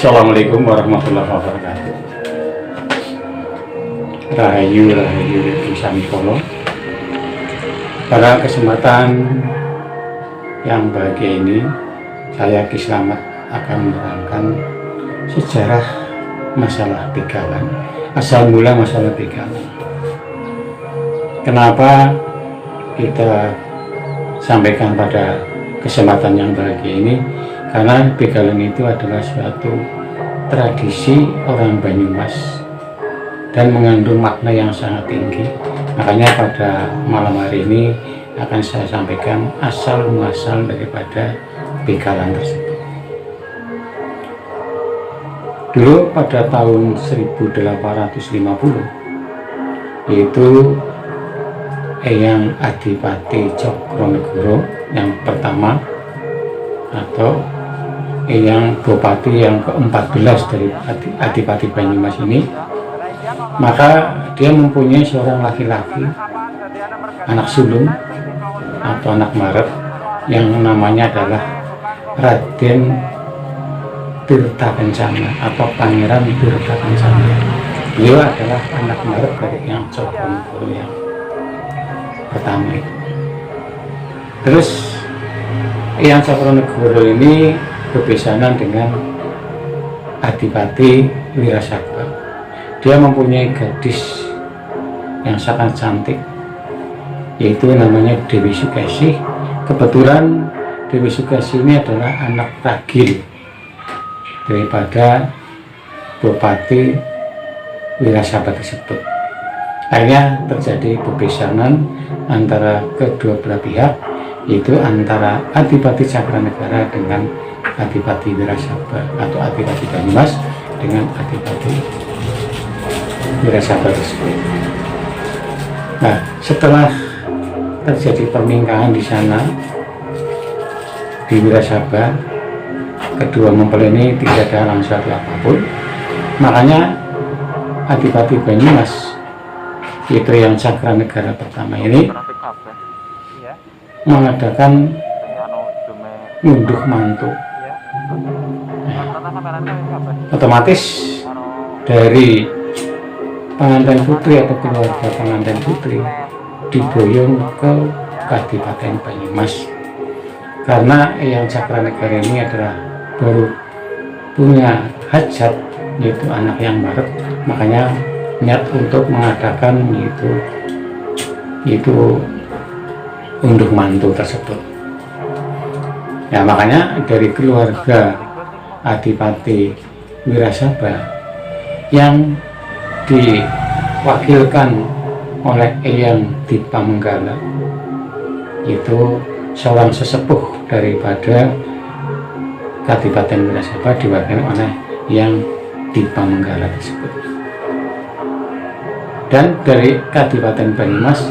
Assalamualaikum warahmatullahi wabarakatuh. Rahayu Sami Polo. Pada kesempatan yang bahagia ini, saya Ki Slamet akan menerangkan sejarah masalah begalan, asal mula masalah begalan. Kenapa kita sampaikan pada kesempatan yang bahagia ini? Karena begalan itu adalah suatu tradisi orang Banyumas dan mengandung makna yang sangat tinggi. Makanya pada malam hari ini akan saya sampaikan asal muasal daripada begalan tersebut. Dulu pada tahun 1850, yaitu Eyang Adipati Cokronegoro yang pertama atau Eyang Bupati yang ke-14 dari Adipati Banyumas ini, maka dia mempunyai seorang laki-laki, anak sulung atau anak maret, yang namanya adalah Raden Tirta Kencana atau Pangeran Tirta Kencana. Beliau adalah anak maret dari Eyang Cokronegoro yang pertama itu. Terus Eyang Cokronegoro ini bebesanan dengan Adipati Wirasaba. Dia mempunyai gadis yang sangat cantik, yaitu namanya Dewi Sukesi. Kebetulan Dewi Sukesi ini adalah anak ragil daripada Bupati Wirasaba tersebut. Akhirnya terjadi bebesanan antara kedua belah pihak, yaitu antara Adipati Cakranegara dengan Adipati Wirasaba atau Adipati Banyumas dengan Adipati Wirasaba tersebut. Nah, setelah terjadi pernikahan di sana di Wirasaba, kedua mempelai ini tidak ada halang suatu apapun. Makanya Adipati Banyumas, yaitu yang Cakranegara pertama ini, mengadakan ngunduh mantu. Otomatis dari pengantin putri atau keluarga pengantin putri diboyong ke Kadipaten Banyumas, karena Eyang Cakranegara ini adalah baru punya hajat, yaitu anak yang maret. Makanya niat untuk mengadakan yaitu unduh mantu tersebut. Ya, makanya dari keluarga Adipati Wirasaba yang diwakilkan oleh Eyang Dipamenggala, yaitu seorang sesepuh daripada Kadipaten Wirasaba, diwakili oleh Eyang Dipamenggala tersebut. Dan dari Kadipaten Banyumas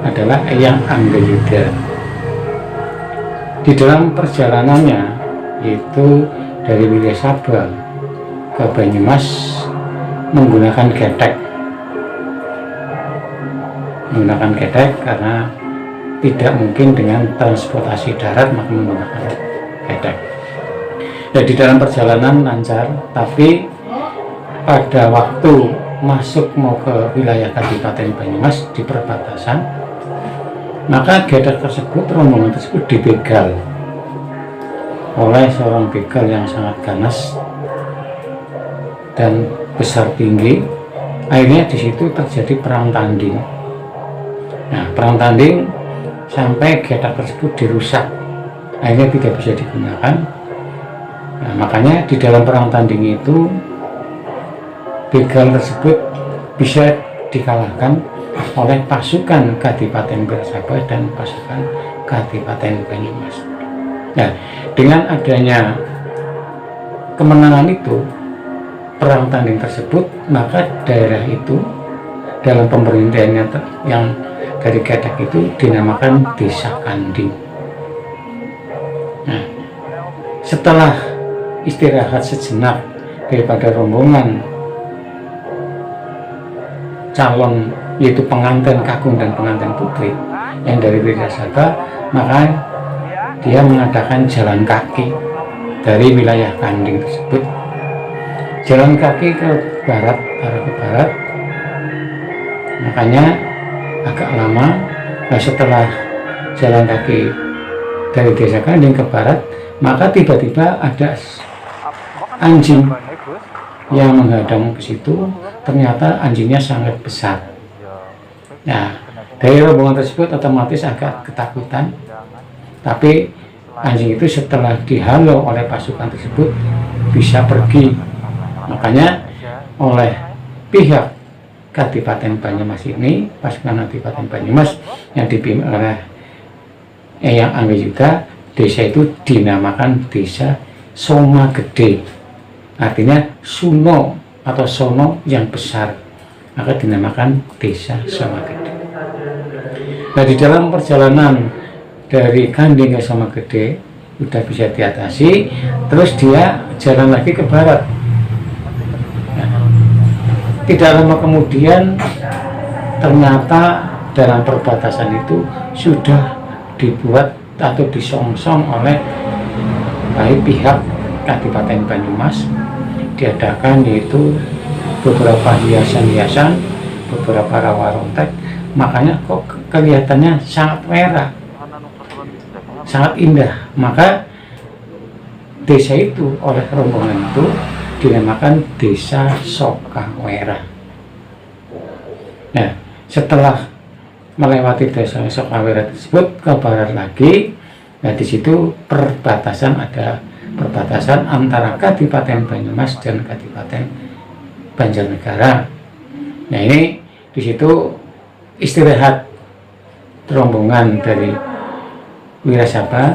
adalah Eyang Anggayuda. Di dalam perjalanannya, yaitu dari Wirasaba ke Banyumas, menggunakan getek karena tidak mungkin dengan transportasi darat, maka menggunakan getek. Ya, di dalam perjalanan lancar, tapi pada waktu masuk mau ke wilayah Kadipaten Banyumas di perbatasan, maka getek tersebut, rombongan tersebut dibegal oleh seorang begal yang sangat ganas dan besar tinggi. Akhirnya di situ terjadi perang tanding. Nah, perang tanding sampai getek tersebut dirusak, akhirnya tidak bisa digunakan. Nah, makanya di dalam perang tanding itu begal tersebut bisa dikalahkan oleh pasukan Kadipaten Wirasaba dan pasukan Kadipaten Banyumas. Nah, dengan adanya kemenangan itu, perang tanding tersebut, maka daerah itu dalam pemerintahannya yang dari getek itu dinamakan Desa Kanding. Nah, setelah istirahat sejenak daripada rombongan calon, yaitu pengantin kakung dan pengantin putri yang dari Wirasaba, maka dia mengadakan jalan kaki dari wilayah Kanding tersebut jalan kaki ke barat, arah ke barat, makanya agak lama. Nah setelah jalan kaki dari desa Kanding ke barat, maka tiba-tiba ada anjing yang menghadang ke situ. Ternyata anjingnya sangat besar. Nah dari rombongan tersebut otomatis agak ketakutan, tapi anjing itu setelah dihalau oleh pasukan tersebut bisa pergi. Makanya oleh pihak Kadipaten Banyumas ini, pasukan Kadipaten Banyumas yang dipimpin oleh Eyang Anggayuda, desa itu dinamakan Desa Soma Gede. Artinya Suno atau Sono yang besar, maka dinamakan Desa Soma Gede. Nah di dalam perjalanan dari Kanding ke Soma Gede udah bisa diatasi, terus dia jalan lagi ke barat. Tidak lama kemudian ternyata dalam perbatasan itu sudah dibuat atau disongsong oleh baik pihak Kadipaten Banyumas, diadakan yaitu beberapa hiasan-hiasan, beberapa rawa rontek. Makanya kok kelihatannya sangat merah, sangat indah. Maka desa itu oleh rombongan itu dinamakan Desa Sokawera. Nah, setelah melewati Desa Sokawera tersebut ke barat lagi, nah di situ perbatasan, ada perbatasan antara Kadipaten Banyumas dan Kadipaten Banjarnegara. Nah ini di situ istirahat rombongan dari Wirasaba,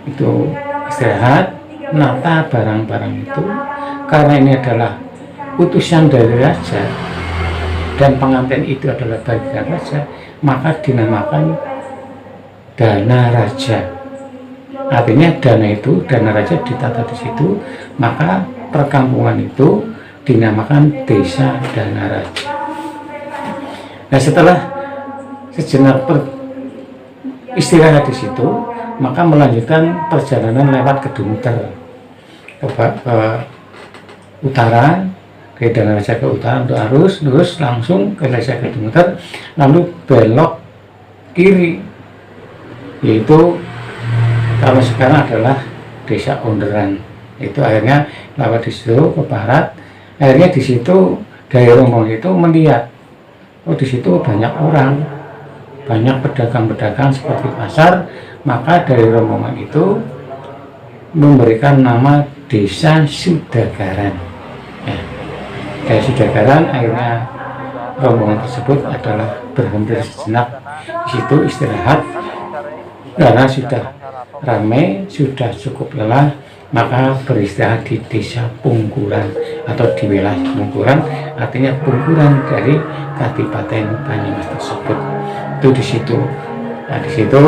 itu istirahat, nata barang-barang itu. Karena ini adalah utusan dari raja dan pengantin itu adalah bagian raja, maka dinamakan dana raja. Artinya dana itu, dana raja ditata di situ, maka perkampungan itu dinamakan Desa Dana Raja. Nah setelah sejenak istirahat di situ, maka melanjutkan perjalanan lewat Kedungter ke utara, ke Dana Raja ke utara untuk lurus langsung ke Desa Kedungter, lalu belok kiri, yaitu kalau sekarang adalah Desa Onderan. Itu akhirnya lewat di situ ke barat. Akhirnya di situ dari rombongan itu melihat, oh di situ banyak orang, banyak pedagang-pedagang seperti pasar. Maka dari rombongan itu memberikan nama Desa Sudagaran. Ya, dari Sudagaran akhirnya rombongan tersebut adalah berhenti sejenak di situ istirahat karena sudah ramai, sudah cukup lelah, maka beristirahat di Desa Pungkuran atau di wilayah Pungkuran, artinya Pungkuran dari Kadipaten Banyumas tersebut. Itu di situ. Nah di situ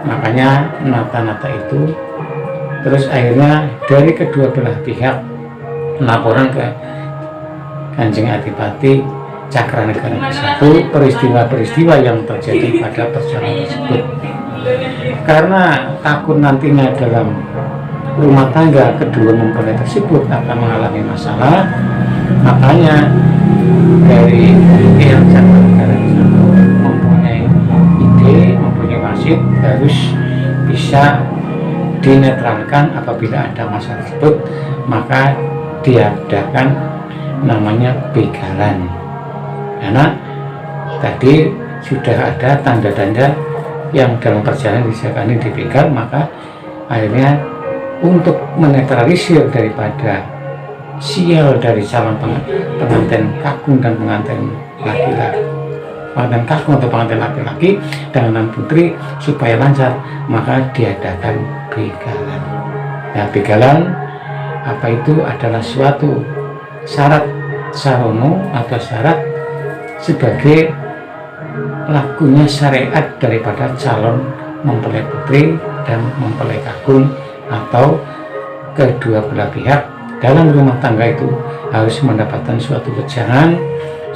makanya nata-nata itu. Terus akhirnya dari kedua belah pihak laporan ke Kanjeng Adipati Cakranegara ke-1 peristiwa-peristiwa yang terjadi pada perjalanan tersebut. Karena takut nantinya dalam rumah tangga kedua mempelai tersebut akan mengalami masalah, makanya dari Eyang Cakranegara mempunyai ide, mempunyai wasit harus bisa dinetralkan apabila ada masalah tersebut, maka diadakan namanya begalan. Karena tadi sudah ada tanda-tanda yang dalam perjalanan disebutkan dibegal, maka akhirnya untuk menetralisir daripada sial dari calon pengantin kakung dan pengantin laki-laki, pengantin kakung atau pengantin laki-laki dengan putri supaya lancar, maka diadakan begalan. Nah begalan apa itu adalah suatu syarat sarono atau syarat sebagai lakunya syariat daripada calon mempelai putri dan mempelai kakung atau kedua belah pihak dalam rumah tangga itu harus mendapatkan suatu wejangan,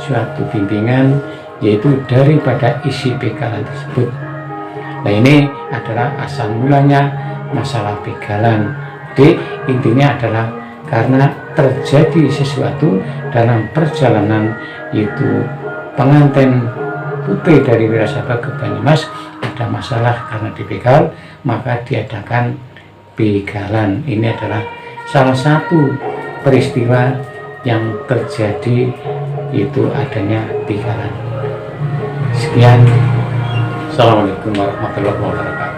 suatu bimbingan, yaitu daripada isi begalan tersebut. Nah ini adalah asal mulanya masalah begalan. Jadi intinya adalah karena terjadi sesuatu dalam perjalanan itu pengantin putri dari Wirasaba ke Banyumas ada masalah karena dibegal, maka diadakan begalan. Ini adalah salah satu peristiwa yang terjadi, itu adanya begalan. Sekian, Assalamualaikum warahmatullahi wabarakatuh.